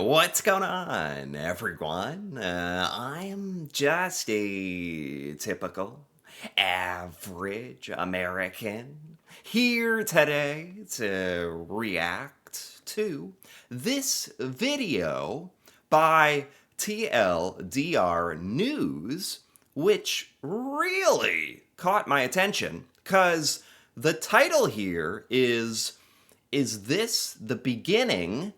What's going on, everyone? I am just a typical, average American here today to react to this video by TLDR News, which really caught my attention because the title here is this the beginning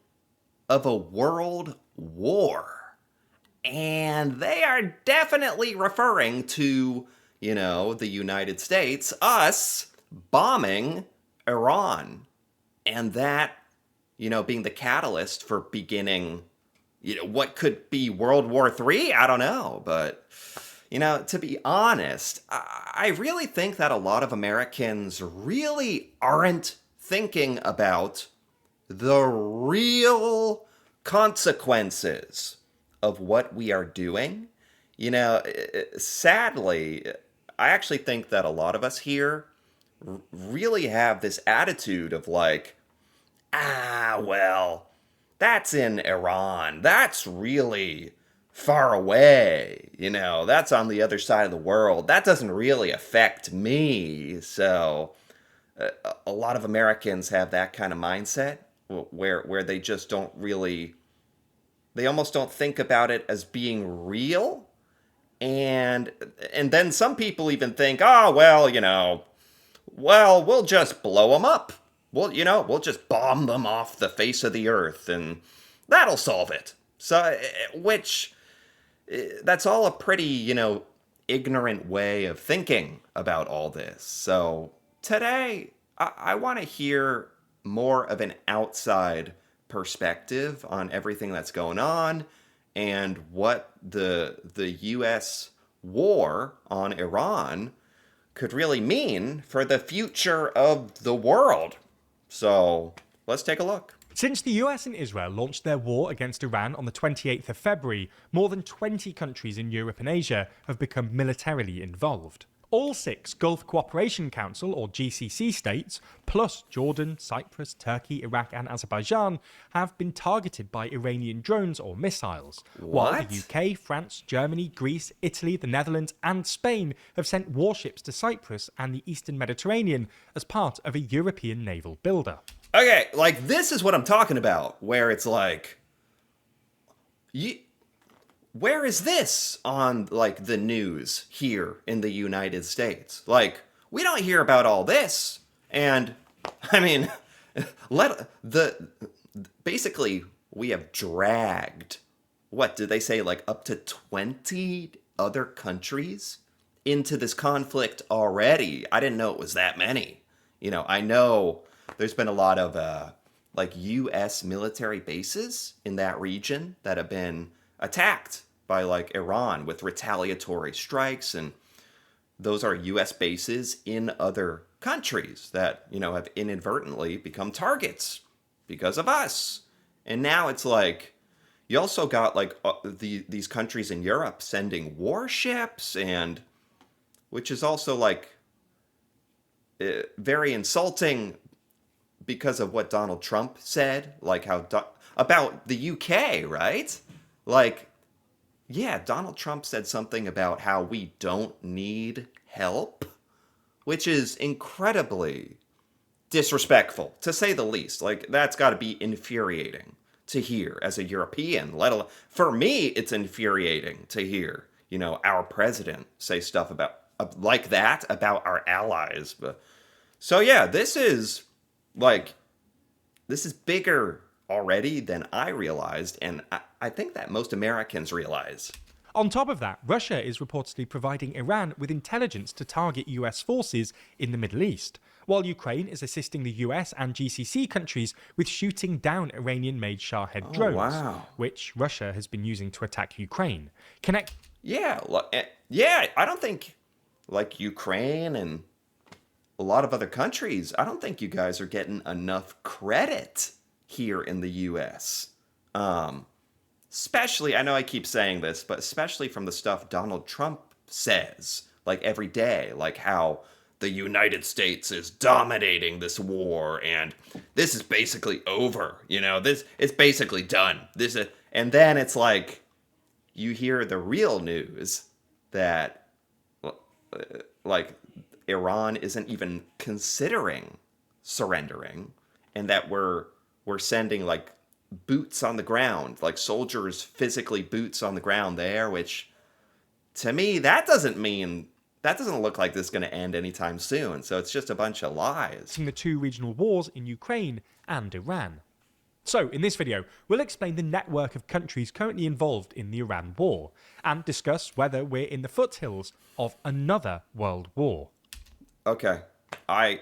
of a world war? And they are definitely referring to, the United States, us bombing Iran. And that, being the catalyst for beginning, what could be World War III? I don't know. But, to be honest, I really think that a lot of Americans really aren't thinking about the real consequences of what we are doing. Sadly, I actually think that a lot of us here really have this attitude of like, well, that's in Iran. That's really far away. That's on the other side of the world. That doesn't really affect me. So, a lot of Americans have that kind of mindset where they just don't really, they almost don't think about it as being real. And then some people even think, oh well, we'll just blow them up. We'll just bomb them off the face of the earth and that'll solve it. So which that's all a pretty, ignorant way of thinking about all this. So today, I want to hear more of an outside perspective on everything that's going on and what the U.S. war on Iran could really mean for the future of the world. So let's take a look. Since the US and Israel launched their war against Iran on the 28th of February, more than 20 countries in Europe and Asia have become militarily involved. All 6 Gulf Cooperation Council, or GCC states, plus Jordan, Cyprus, Turkey, Iraq, and Azerbaijan, have been targeted by Iranian drones or missiles. While What? the UK, France, Germany, Greece, Italy, the Netherlands, and Spain have sent warships to Cyprus and the Eastern Mediterranean as part of a European naval buildup. Okay, like this is what I'm talking about, where it's like, where is this on like the news here in the United States? Like, we don't hear about all this. And I mean, let the basically we have dragged, what did they say, like up to 20 other countries into this conflict already. I didn't know it was that many. I know there's been a lot of like US military bases in that region that have been attacked by like Iran with retaliatory strikes, and those are US bases in other countries that, have inadvertently become targets because of us. And now it's like you also got like these countries in Europe sending warships, and which is also like very insulting because of what Donald Trump said, like how about the UK, right? Like, yeah, Donald Trump said something about how we don't need help, which is incredibly disrespectful, to say the least. Like, that's got to be infuriating to hear as a European. Let alone, for me, it's infuriating to hear, our president say stuff about like that about our allies. But so yeah, like this is bigger already than I realized, and I think that most Americans realize. On top of that, Russia is reportedly providing Iran with intelligence to target US forces in the Middle East, while Ukraine is assisting the US and GCC countries with shooting down Iranian-made Shahed Oh drones, wow. which Russia has been using to attack Ukraine. Connect Yeah, yeah, I don't think like Ukraine and a lot of other countries, I don't think you guys are getting enough credit here in the US. Um Especially, I know I keep saying this, but especially from the stuff Donald Trump says, like every day, like how the United States is dominating this war and this is basically over. This it's basically done. And then it's like you hear the real news that like Iran isn't even considering surrendering, and that we're sending like boots on the ground, like soldiers physically boots on the ground there, which to me that doesn't look like this is going to end anytime soon. So it's just a bunch of lies. The two regional wars in Ukraine and Iran. So, in this video, we'll explain the network of countries currently involved in the Iran war, and discuss whether we're in the foothills of another world war. Okay. I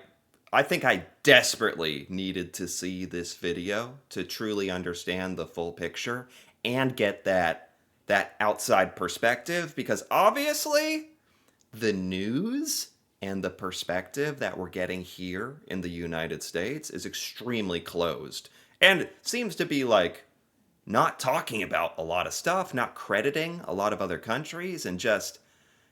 think I desperately needed to see this video to truly understand the full picture and get that outside perspective, because obviously the news and the perspective that we're getting here in the United States is extremely closed and seems to be like not talking about a lot of stuff, not crediting a lot of other countries, and just,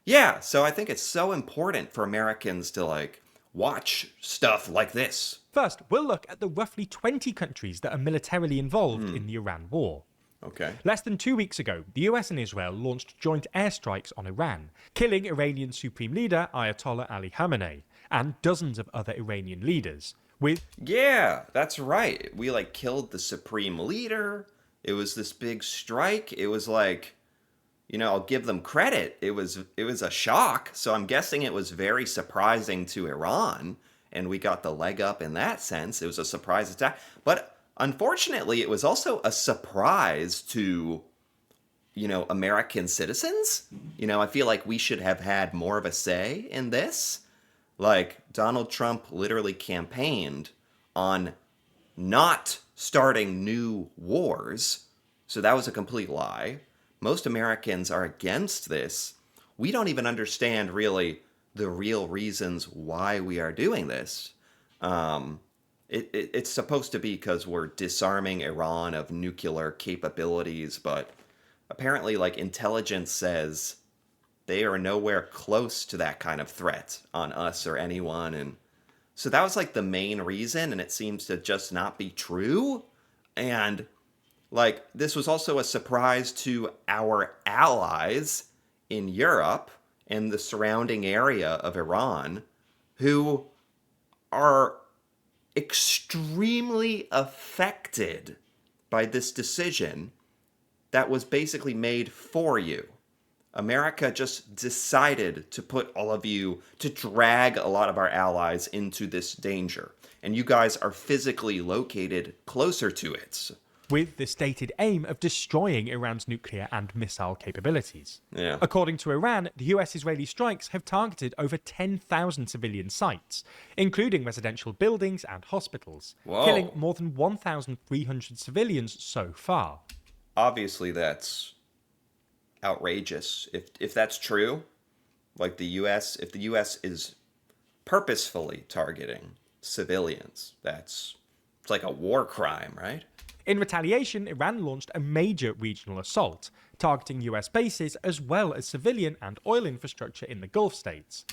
yeah. So I think it's so important for Americans to like watch stuff like this. First, we'll look at the roughly 20 countries that are militarily involved in the Iran war. Okay. Less than 2 weeks ago, the US and Israel launched joint airstrikes on Iran, killing Iranian Supreme Leader Ayatollah Ali Khamenei and dozens of other Iranian leaders. Yeah, that's right. We like killed the Supreme Leader. It was this big strike. It was like, I'll give them credit. It was a shock. So I'm guessing it was very surprising to Iran, and we got the leg up in that sense. It was a surprise attack. But unfortunately, it was also a surprise to, American citizens. I feel like we should have had more of a say in this. Like, Donald Trump literally campaigned on not starting new wars. So that was a complete lie. Most Americans are against this. We don't even understand really the real reasons why we are doing this. It's supposed to be because we're disarming Iran of nuclear capabilities, but apparently like intelligence says they are nowhere close to that kind of threat on us or anyone. And so that was like the main reason, and it seems to just not be true. And like, this was also a surprise to our allies in Europe and the surrounding area of Iran, who are extremely affected by this decision that was basically made for you. America just decided to put all of you, to drag a lot of our allies into this danger. And you guys are physically located closer to it. With the stated aim of destroying Iran's nuclear and missile capabilities. Yeah. According to Iran, the US-Israeli strikes have targeted over 10,000 civilian sites, including residential buildings and hospitals, killing more than 1,300 civilians so far. Obviously, that's outrageous. If that's true, like if the US is purposefully targeting civilians, it's like a war crime, right? In retaliation, Iran launched a major regional assault, targeting US bases as well as civilian and oil infrastructure in the Gulf states.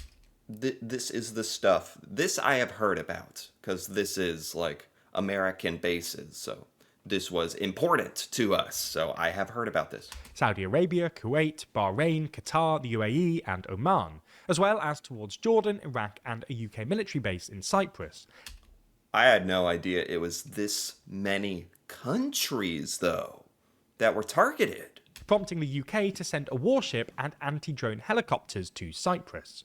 This is the stuff. This I have heard about, because this is like American bases, so this was important to us, so I have heard about this. Saudi Arabia, Kuwait, Bahrain, Qatar, the UAE, and Oman, as well as towards Jordan, Iraq, and a UK military base in Cyprus. I had no idea it was this many countries, though, that were targeted. Prompting the UK to send a warship and anti-drone helicopters to Cyprus.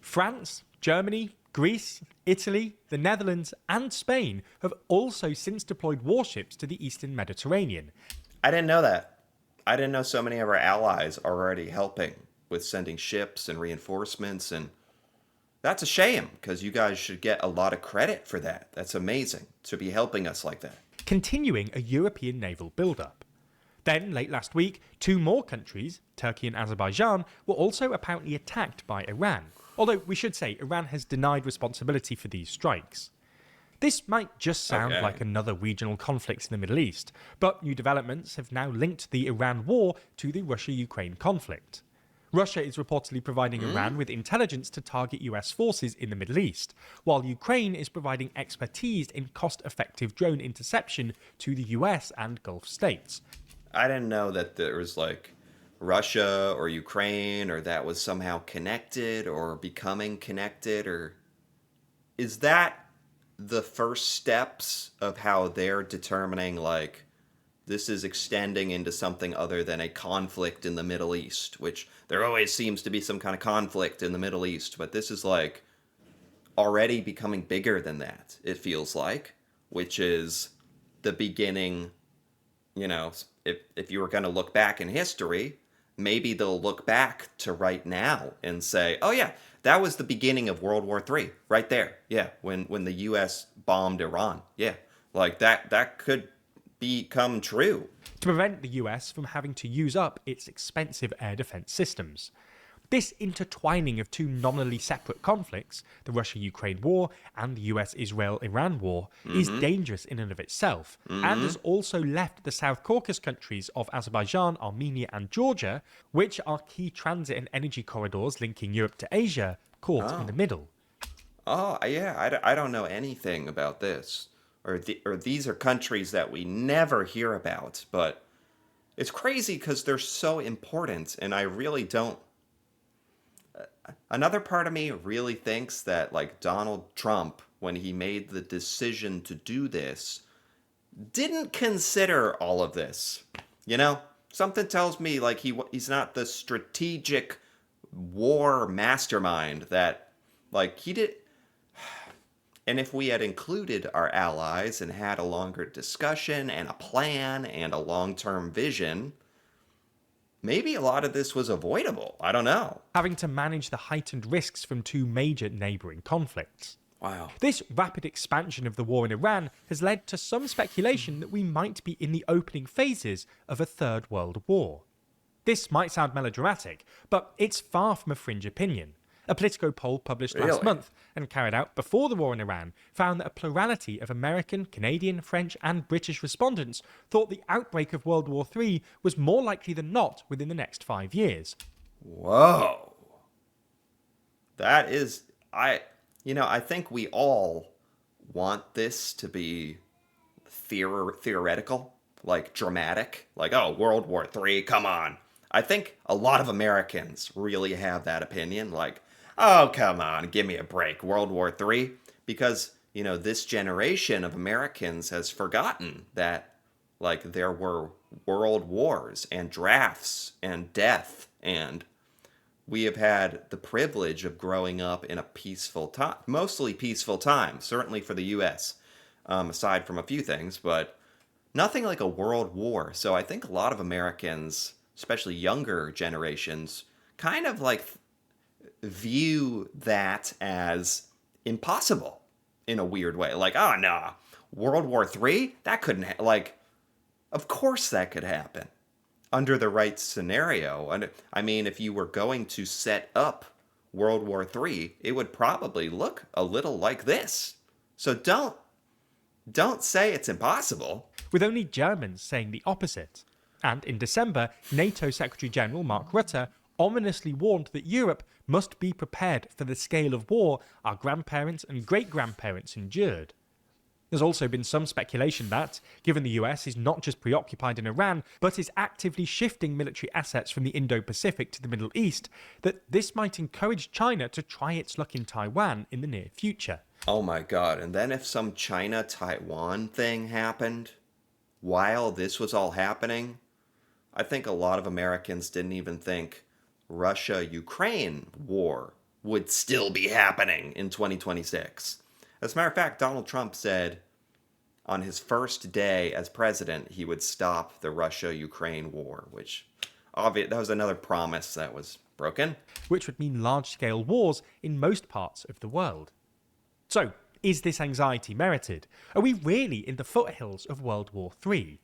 France, Germany, Greece, Italy, the Netherlands, and Spain have also since deployed warships to the eastern Mediterranean. I didn't know that. I didn't know so many of our allies are already helping with sending ships and reinforcements, and that's a shame, because you guys should get a lot of credit for that. That's amazing to be helping us like that. Continuing a European naval build-up. Then, late last week, 2 more countries, Turkey and Azerbaijan, were also apparently attacked by Iran. Although we should say Iran has denied responsibility for these strikes. This might just sound like another regional conflict in the Middle East, but new developments have now linked the Iran war to the Russia-Ukraine conflict. Russia is reportedly providing Iran with intelligence to target US forces in the Middle East, while Ukraine is providing expertise in cost-effective drone interception to the US and Gulf states. I didn't know that there was like Russia or Ukraine or that was somehow connected or becoming connected, or is that the first steps of how they're determining like this is extending into something other than a conflict in the Middle East, which there always seems to be some kind of conflict in the Middle East, but this is like already becoming bigger than that, it feels like, which is the beginning, you know, if you were going to look back in history, maybe they'll look back to right now and say, oh yeah, that was the beginning of World War III right there. Yeah, when the US bombed Iran. Yeah, like that could become true. To prevent the US from having to use up its expensive air defense systems. This intertwining of two nominally separate conflicts, the Russia-Ukraine war and the US-Israel-Iran war, is dangerous in and of itself, and has also left the South Caucasus countries of Azerbaijan, Armenia and Georgia, which are key transit and energy corridors linking Europe to Asia, caught in the middle. Oh, yeah, I don't know anything about this. Or these are countries that we never hear about, but it's crazy because they're so important, and I really don't. Another part of me really thinks that, like, Donald Trump, when he made the decision to do this, didn't consider all of this. You know? Something tells me, like, he's not the strategic war mastermind that, like, he did. And if we had included our allies and had a longer discussion and a plan and a long-term vision, maybe a lot of this was avoidable. I don't know. Having to manage the heightened risks from two major neighbouring conflicts. Wow. This rapid expansion of the war in Iran has led to some speculation that we might be in the opening phases of a third world war. This might sound melodramatic, but it's far from a fringe opinion. A Politico poll published last month and carried out before the war in Iran found that a plurality of American, Canadian, French and British respondents thought the outbreak of World War III was more likely than not within the next 5 years. Whoa. That is, I think we all want this to be theoretical, like dramatic, like, oh, World War III, come on. I think a lot of Americans really have that opinion, like, oh, come on, give me a break, World War III, because, you know, this generation of Americans has forgotten that, like, there were world wars and drafts and death, and we have had the privilege of growing up in a peaceful time, mostly peaceful time, certainly for the U.S., aside from a few things, but nothing like a world war. So I think a lot of Americans, especially younger generations, kind of like view that as impossible in a weird way. Like, oh, no, World War III? That couldn't, like, of course that could happen under the right scenario. And I mean, if you were going to set up World War III, it would probably look a little like this. So don't say it's impossible. With only Germans saying the opposite. And in December, NATO Secretary-General Mark Rutte ominously warned that Europe must be prepared for the scale of war our grandparents and great-grandparents endured. There's also been some speculation that, given the US is not just preoccupied in Iran, but is actively shifting military assets from the Indo-Pacific to the Middle East, that this might encourage China to try its luck in Taiwan in the near future. Oh my god, and then if some China-Taiwan thing happened while this was all happening, I think a lot of Americans didn't even think Russia-Ukraine war would still be happening in 2026. As a matter of fact, Donald Trump said on his first day as president he would stop the Russia-Ukraine war, which that was another promise that was broken. Which would mean large-scale wars in most parts of the world. So, is this anxiety merited? Are we really in the foothills of World War III?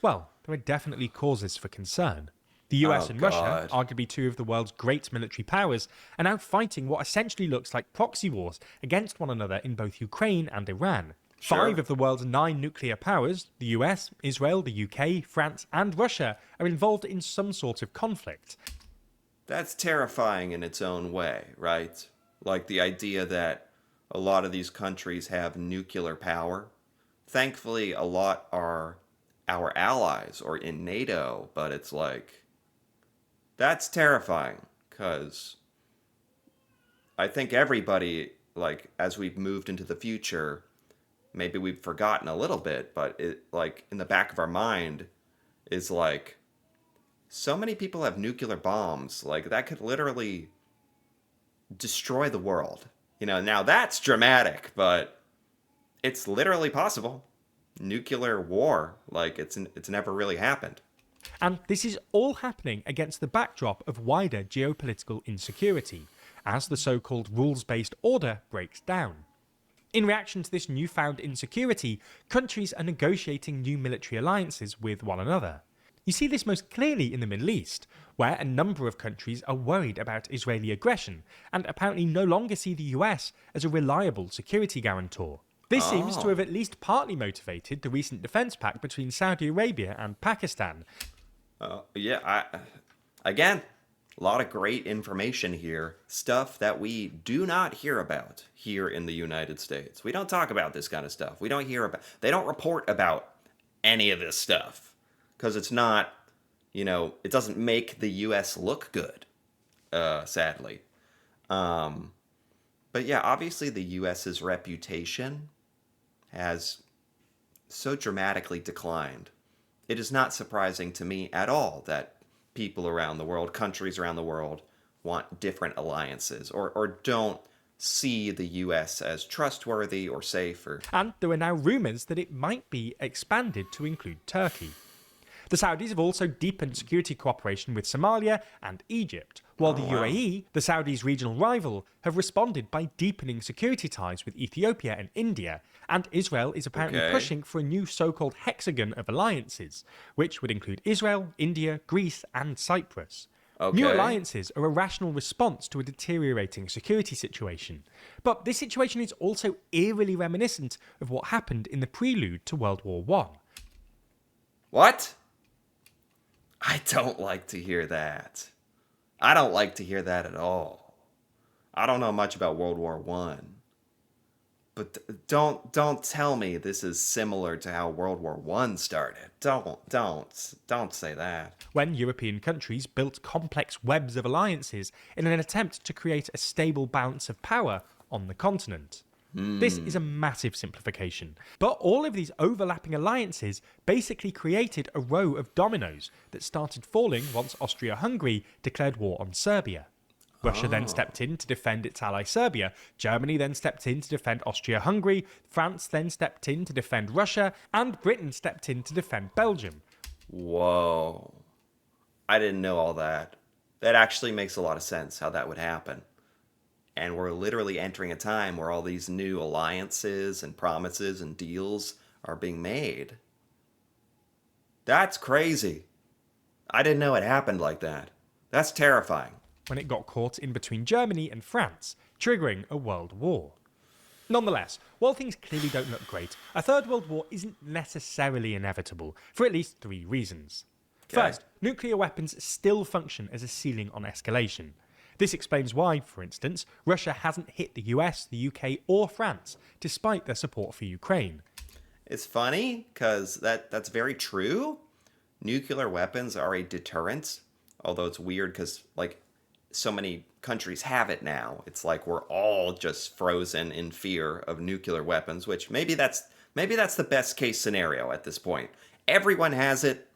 Well, there are definitely causes for concern. The US and Russia, arguably two of the world's great military powers, are now fighting what essentially looks like proxy wars against one another in both Ukraine and Iran. Sure. 5 of the world's 9 nuclear powers, the US, Israel, the UK, France and Russia, are involved in some sort of conflict. That's terrifying in its own way, right? Like the idea that a lot of these countries have nuclear power. Thankfully, a lot are our allies or in NATO, but it's like, that's terrifying because I think everybody, like, as we've moved into the future, maybe we've forgotten a little bit, but it, like, in the back of our mind is like, so many people have nuclear bombs. Like, that could literally destroy the world. Now that's dramatic, but it's literally possible. Nuclear war, like, it's never really happened. And this is all happening against the backdrop of wider geopolitical insecurity, as the so-called rules-based order breaks down. In reaction to this newfound insecurity, countries are negotiating new military alliances with one another. You see this most clearly in the Middle East, where a number of countries are worried about Israeli aggression and apparently no longer see the US as a reliable security guarantor. This seems to have at least partly motivated the recent defense pact between Saudi Arabia and Pakistan. Again, a lot of great information here. Stuff that we do not hear about here in the United States. We don't talk about this kind of stuff. They don't report about any of this stuff. Because it's not, it doesn't make the U.S. look good, sadly. But yeah, obviously the U.S.'s reputation has so dramatically declined. It is not surprising to me at all that people around the world, countries around the world, want different alliances or don't see the U.S. as trustworthy or safe. And there are now rumours that it might be expanded to include Turkey. The Saudis have also deepened security cooperation with Somalia and Egypt, while the UAE, the Saudis' regional rival, have responded by deepening security ties with Ethiopia and India, and Israel is apparently pushing for a new so-called hexagon of alliances, which would include Israel, India, Greece and Cyprus. New alliances are a rational response to a deteriorating security situation. But this situation is also eerily reminiscent of what happened in the prelude to World War I. What? I don't like to hear that. I don't like to hear that at all. I don't know much about World War One, but don't tell me this is similar to how World War One started. Don't say that. When European countries built complex webs of alliances in an attempt to create a stable balance of power on the continent. This is a massive simplification, but all of these overlapping alliances basically created a row of dominoes that started falling once Austria-Hungary declared war on Serbia. Russia then stepped in to defend its ally Serbia, Germany then stepped in to defend Austria-Hungary, France then stepped in to defend Russia, and Britain stepped in to defend Belgium. Whoa. I didn't know all that. That actually makes a lot of sense how that would happen. And we're literally entering a time where all these new alliances and promises and deals are being made. That's crazy. I didn't know it happened like that. That's terrifying. When it got caught in between Germany and France, triggering a world war. Nonetheless, while things clearly don't look great, a third world war isn't necessarily inevitable, for at least 3 reasons. First, nuclear weapons still function as a ceiling on escalation. This explains why, for instance, Russia hasn't hit the US, the UK or France, despite their support for Ukraine. It's funny, because that's very true. Nuclear weapons are a deterrent, although it's weird because, like, so many countries have it now. It's like we're all just frozen in fear of nuclear weapons, which maybe that's the best case scenario at this point. Everyone has it,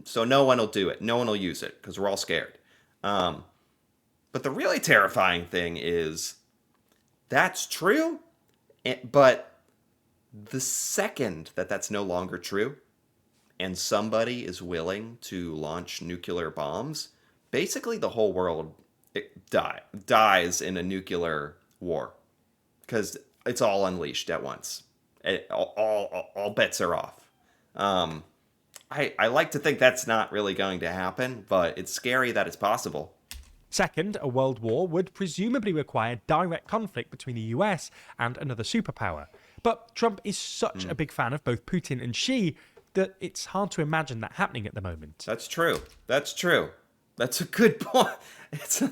so no one will do it. No one will use it, because we're all scared. But the really terrifying thing is that's true, but the second that that's no longer true and somebody is willing to launch nuclear bombs, basically the whole world dies in a nuclear war because it's all unleashed at once. All bets are off. I like to think that's not really going to happen, but it's scary that it's possible. Second, a world war would presumably require direct conflict between the US and another superpower. But Trump is such a big fan of both Putin and Xi that it's hard to imagine that happening at the moment. That's true. That's true. That's a good point. It's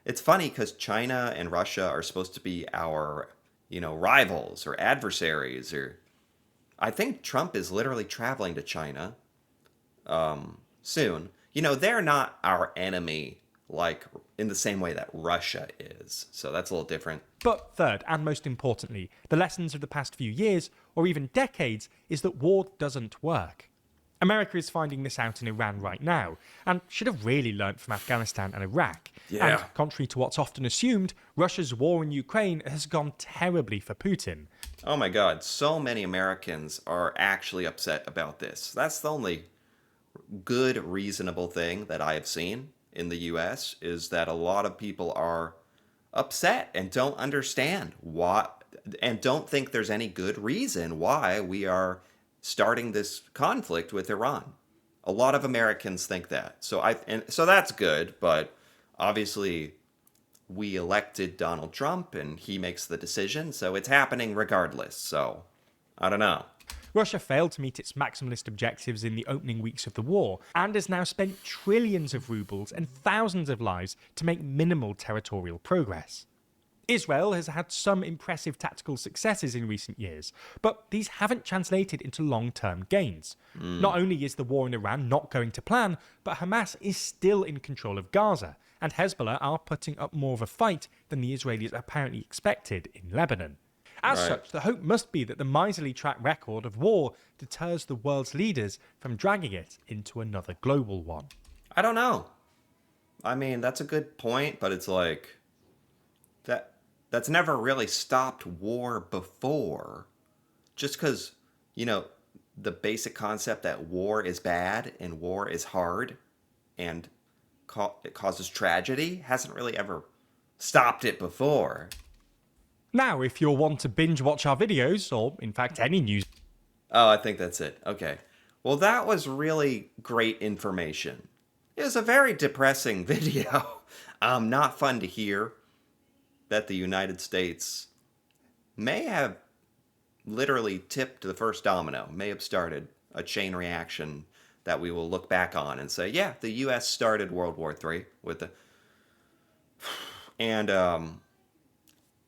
it's funny because China and Russia are supposed to be our, rivals or adversaries. Or I think Trump is literally traveling to China soon. They're not our enemy like in the same way that Russia is. So that's a little different. But third, and most importantly, the lessons of the past few years, or even decades, is that war doesn't work. America is finding this out in Iran right now, and should have really learnt from Afghanistan and Iraq. Yeah. And contrary to what's often assumed, Russia's war in Ukraine has gone terribly for Putin. Oh my God, so many Americans are actually upset about this. That's the only good, reasonable thing that I have seen in the US is that a lot of people are upset and don't understand why and don't think there's any good reason why we are starting this conflict with Iran. A lot of Americans think that. So that's good, but obviously we elected Donald Trump and he makes the decision, so it's happening regardless. So I don't know. Russia failed to meet its maximalist objectives in the opening weeks of the war, and has now spent trillions of rubles and thousands of lives to make minimal territorial progress. Israel has had some impressive tactical successes in recent years, but these haven't translated into long-term gains. Not only is the war in Iran not going to plan, but Hamas is still in control of Gaza, and Hezbollah are putting up more of a fight than the Israelis apparently expected in Lebanon. As Right. such, the hope must be that the miserly track record of war deters the world's leaders from dragging it into another global one. I don't know. I mean, that's a good point, but it's like that's never really stopped war before. Just because, the basic concept that war is bad and war is hard and it causes tragedy hasn't really ever stopped it before. Now, if you'll want to binge watch our videos, or in fact any news Oh, I think that's it. Okay. Well, that was really great information. It was a very depressing video. Not fun to hear that the United States may have literally tipped the first domino, may have started a chain reaction that we will look back on and say, yeah, the U.S. started World War III with the... And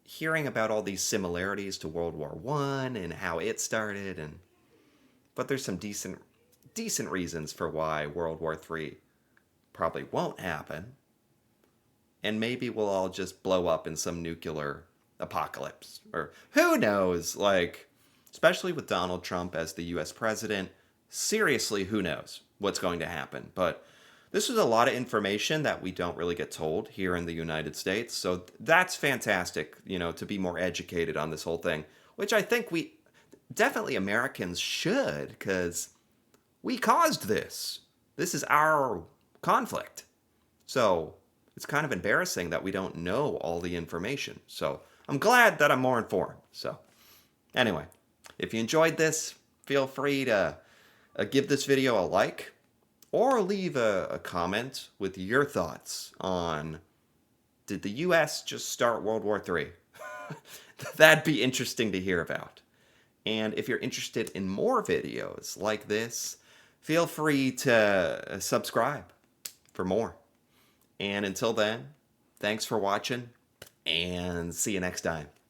hearing about all these similarities to World War One and how it started, but there's some decent reasons for why World War III probably won't happen. And maybe we'll all just blow up in some nuclear apocalypse. Or who knows? Like, especially with Donald Trump as the US president, seriously, who knows what's going to happen? But this is a lot of information that we don't really get told here in the United States. So that's fantastic, to be more educated on this whole thing, which I think definitely Americans should, because we caused this. This is our conflict. So it's kind of embarrassing that we don't know all the information. So I'm glad that I'm more informed. So anyway, if you enjoyed this, feel free to give this video a like or leave a comment with your thoughts on, did the US just start World War III? That'd be interesting to hear about. And if you're interested in more videos like this, feel free to subscribe for more. And until then, thanks for watching, and see you next time.